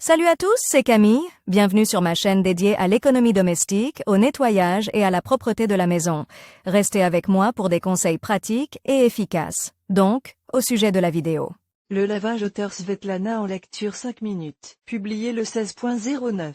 Salut à tous, c'est Camille. Bienvenue sur ma chaîne dédiée à l'économie domestique, au nettoyage et à la propreté de la maison. Restez avec moi pour des conseils pratiques et efficaces. Donc, au sujet de la vidéo. Le lavage auteur Svetlana en lecture 5 minutes. Publié le 16.09.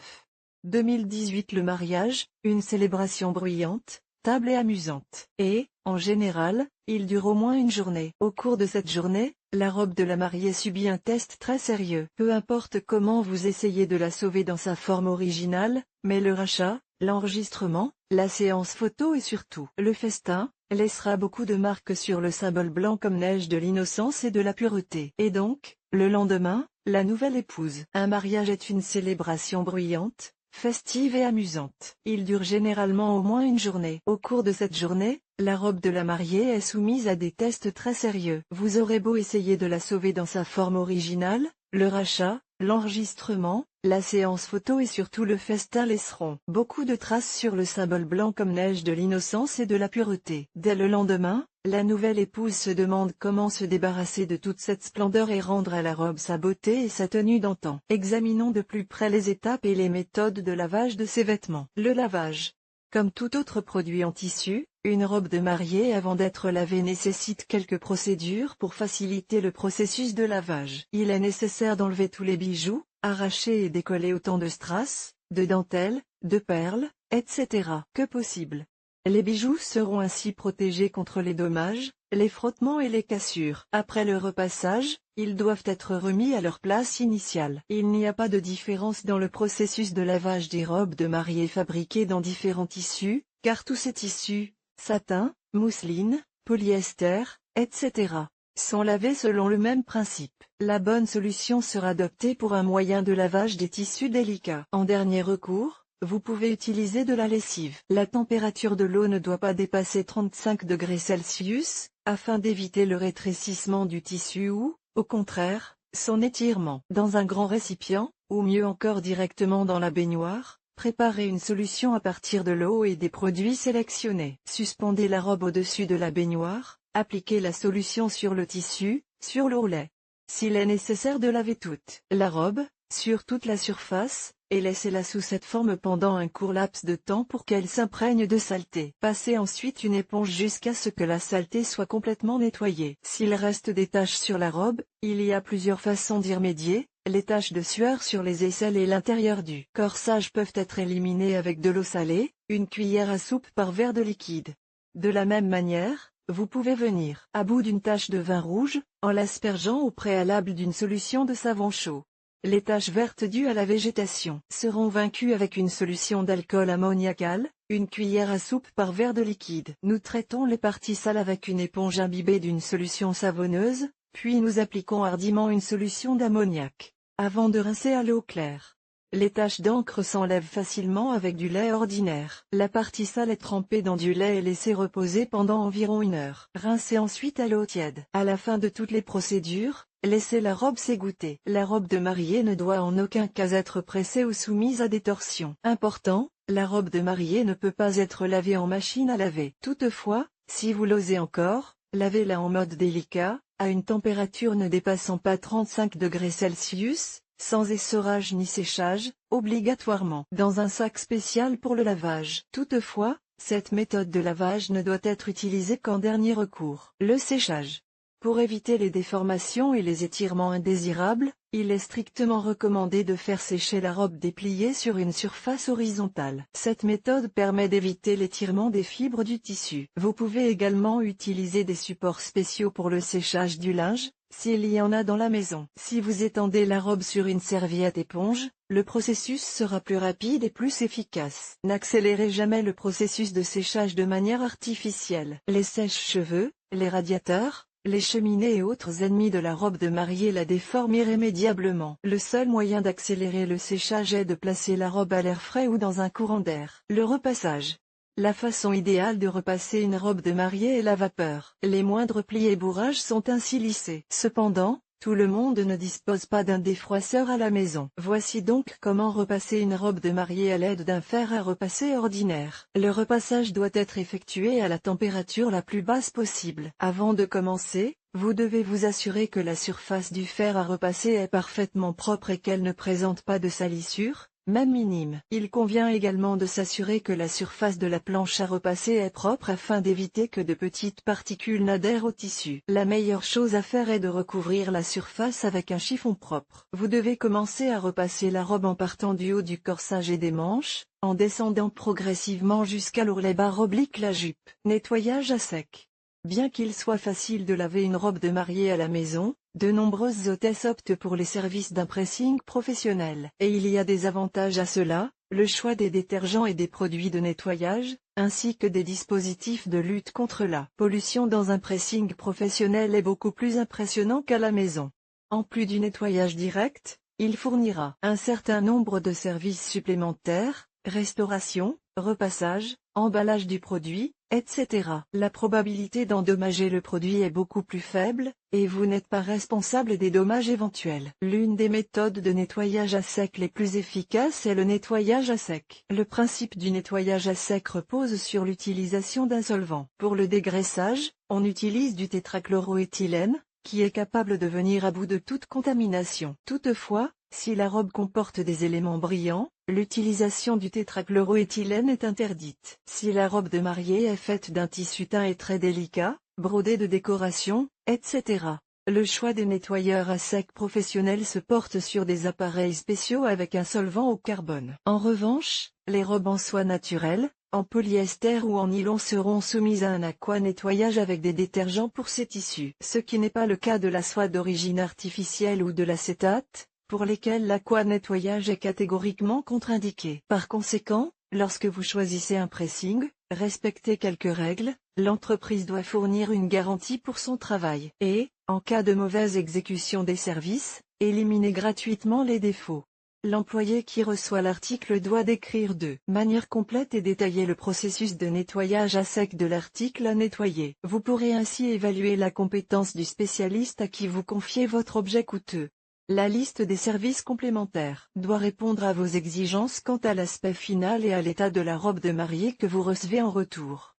2018. Le mariage, une célébration bruyante, table et amusante. Et, en général, il dure au moins une journée. Au cours de cette journée, la robe de la mariée subit un test très sérieux. Peu importe comment vous essayez de la sauver dans sa forme originale, mais le rachat, l'enregistrement, la séance photo et surtout le festin, laissera beaucoup de marques sur le symbole blanc comme neige de l'innocence et de la pureté. Et donc, le lendemain, la nouvelle épouse. Un mariage est une célébration bruyante, festive et amusante. Il dure généralement au moins une journée. Au cours de cette journée, la robe de la mariée est soumise à des tests très sérieux. Vous aurez beau essayer de la sauver dans sa forme originale, le rachat, l'enregistrement, la séance photo et surtout le festin laisseront beaucoup de traces sur le symbole blanc comme neige de l'innocence et de la pureté. Dès le lendemain, la nouvelle épouse se demande comment se débarrasser de toute cette splendeur et rendre à la robe sa beauté et sa tenue d'antan. Examinons de plus près les étapes et les méthodes de lavage de ces vêtements. Le lavage. Comme tout autre produit en tissu, une robe de mariée avant d'être lavée nécessite quelques procédures pour faciliter le processus de lavage. Il est nécessaire d'enlever tous les bijoux, arracher et décoller autant de strass, de dentelles, de perles, etc. que possible. Les bijoux seront ainsi protégés contre les dommages, les frottements et les cassures. Après le repassage, ils doivent être remis à leur place initiale. Il n'y a pas de différence dans le processus de lavage des robes de mariée fabriquées dans différents tissus, car tous ces tissus, satin, mousseline, polyester, etc., sont lavés selon le même principe. La bonne solution sera d'opter pour un moyen de lavage des tissus délicats. En dernier recours, vous pouvez utiliser de la lessive. La température de l'eau ne doit pas dépasser 35 degrés Celsius, afin d'éviter le rétrécissement du tissu ou, au contraire, son étirement. Dans un grand récipient, ou mieux encore directement dans la baignoire, préparez une solution à partir de l'eau et des produits sélectionnés. Suspendez la robe au-dessus de la baignoire, appliquez la solution sur le tissu, sur l'ourlet. S'il est nécessaire de laver toute la robe, sur toute la surface, et laissez-la sous cette forme pendant un court laps de temps pour qu'elle s'imprègne de saleté. Passez ensuite une éponge jusqu'à ce que la saleté soit complètement nettoyée. S'il reste des taches sur la robe, il y a plusieurs façons d'y remédier. Les taches de sueur sur les aisselles et l'intérieur du corsage peuvent être éliminées avec de l'eau salée, une cuillère à soupe par verre de liquide. De la même manière, vous pouvez venir à bout d'une tache de vin rouge, en l'aspergeant au préalable d'une solution de savon chaud. Les taches vertes dues à la végétation seront vaincues avec une solution d'alcool ammoniacal, une cuillère à soupe par verre de liquide. Nous traitons les parties sales avec une éponge imbibée d'une solution savonneuse, puis nous appliquons hardiment une solution d'ammoniac, avant de rincer à l'eau claire. Les taches d'encre s'enlèvent facilement avec du lait ordinaire. La partie sale est trempée dans du lait et laissée reposer pendant environ 1 heure. Rincez ensuite à l'eau tiède. À la fin de toutes les procédures, laissez la robe s'égoutter. La robe de mariée ne doit en aucun cas être pressée ou soumise à des torsions. Important, la robe de mariée ne peut pas être lavée en machine à laver. Toutefois, si vous l'osez encore, lavez-la en mode délicat, à une température ne dépassant pas 35 degrés Celsius, sans essorage ni séchage, obligatoirement dans un sac spécial pour le lavage. Toutefois, cette méthode de lavage ne doit être utilisée qu'en dernier recours. Le séchage. Pour éviter les déformations et les étirements indésirables, il est strictement recommandé de faire sécher la robe dépliée sur une surface horizontale. Cette méthode permet d'éviter l'étirement des fibres du tissu. Vous pouvez également utiliser des supports spéciaux pour le séchage du linge, s'il y en a dans la maison. Si vous étendez la robe sur une serviette éponge, le processus sera plus rapide et plus efficace. N'accélérez jamais le processus de séchage de manière artificielle. Les sèche-cheveux, les radiateurs, les cheminées et autres ennemis de la robe de mariée la déforment irrémédiablement. Le seul moyen d'accélérer le séchage est de placer la robe à l'air frais ou dans un courant d'air. Le repassage. La façon idéale de repasser une robe de mariée est la vapeur. Les moindres plis et bourrages sont ainsi lissés. Cependant, tout le monde ne dispose pas d'un défroisseur à la maison. Voici donc comment repasser une robe de mariée à l'aide d'un fer à repasser ordinaire. Le repassage doit être effectué à la température la plus basse possible. Avant de commencer, Vous devez vous assurer que la surface du fer à repasser est parfaitement propre et qu'elle ne présente pas de salissure, même minime. Il convient également de s'assurer que la surface de la planche à repasser est propre afin d'éviter que de petites particules n'adhèrent au tissu. La meilleure chose à faire est de recouvrir la surface avec un chiffon propre. Vous devez commencer à repasser la robe en partant du haut du corsage et des manches, en descendant progressivement jusqu'à l'ourlet barre oblique la jupe. Nettoyage à sec. Bien qu'il soit facile de laver une robe de mariée à la maison, de nombreuses hôtesses optent pour les services d'un pressing professionnel. Et il y a des avantages à cela, le choix des détergents et des produits de nettoyage, ainsi que des dispositifs de lutte contre la pollution dans un pressing professionnel est beaucoup plus impressionnant qu'à la maison. En plus du nettoyage direct, il fournira un certain nombre de services supplémentaires, restauration, repassage, emballage du produit, etc. La probabilité d'endommager le produit est beaucoup plus faible, et vous n'êtes pas responsable des dommages éventuels. L'une des méthodes de nettoyage à sec les plus efficaces est le nettoyage à sec. Le principe du nettoyage à sec repose sur l'utilisation d'un solvant. Pour le dégraissage, on utilise du tétrachloroéthylène, qui est capable de venir à bout de toute contamination. Toutefois, si la robe comporte des éléments brillants, l'utilisation du tétrachloroéthylène est interdite. Si la robe de mariée est faite d'un tissu teint et très délicat, brodé de décoration, etc., le choix des nettoyeurs à sec professionnels se porte sur des appareils spéciaux avec un solvant au carbone. En revanche, les robes en soie naturelle, en polyester ou en nylon seront soumises à un aqua-nettoyage avec des détergents pour ces tissus. Ce qui n'est pas le cas de la soie d'origine artificielle ou de l'acétate, pour lesquels l'aquanettoyage est catégoriquement contre-indiqué. Par conséquent, lorsque vous choisissez un pressing, respectez quelques règles, l'entreprise doit fournir une garantie pour son travail. Et, en cas de mauvaise exécution des services, éliminez gratuitement les défauts. L'employé qui reçoit l'article doit décrire de manière complète et détaillée le processus de nettoyage à sec de l'article à nettoyer. Vous pourrez ainsi évaluer la compétence du spécialiste à qui vous confiez votre objet coûteux. La liste des services complémentaires doit répondre à vos exigences quant à l'aspect final et à l'état de la robe de mariée que vous recevez en retour.